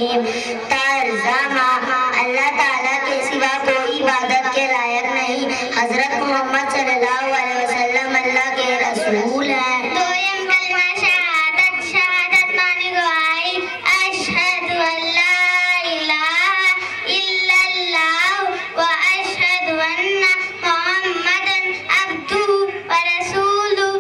الرحیم۔ ترجمہ: اللہ تعالیٰ کے سوا کوئی عبادت کے لائق نہیں۔ حضرت محمد صلی اللہ علیہ وسلم اللہ کے رسول ہیں۔ دویم کلمہ شہادت۔ شہادت معنی گواہی۔ اشہد ان لا الہ الا اللہ و اشہد ان محمدا عبدہ و رسولہ۔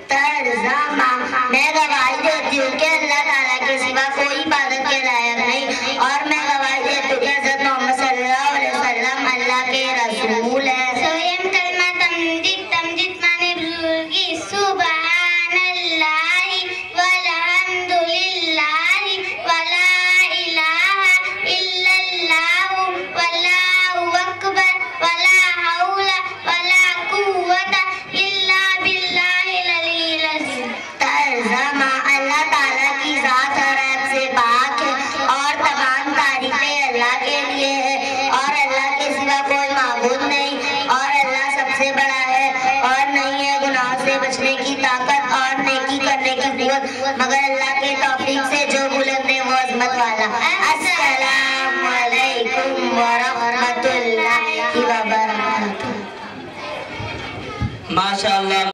ترجمہ: میں گواہی دیتی ہوں کہ اللہ تعالیٰ کے سوا کوئی عبادت کے لائق نہیں، اور میں گواہی دیتی ہوں کہ حضرت محمد صلی اللہ علیہ وسلم اللہ کے رسول ہیں۔ سویم کلمہ تمجید۔ تمجید معنی بزرگی۔ سبحان اللہ والحمد للہ ولا الہ الا اللہ واللہ اکبر ولا حول ولا قوت الا باللہ العلی العظیم۔ ترجمہ: اللہ تعالیٰ کی ذات ہر عیب سے پاک ہے اور تمام تعریفیں اللہ کے لیے ہے، اور اللہ کے سوا کوئی معبود نہیں، اور اللہ سب سے بڑا ہے، اور نہیں ہے گناہوں سے بچنے کی طاقت اور نیکی کرنے کی قوت مگر اللہ کے توفیق سے، جو بلند ہے وہ عظمت والا۔ السلام علیکم ورحمۃ اللہ وبرکاتہ۔ ماشاءاللہ۔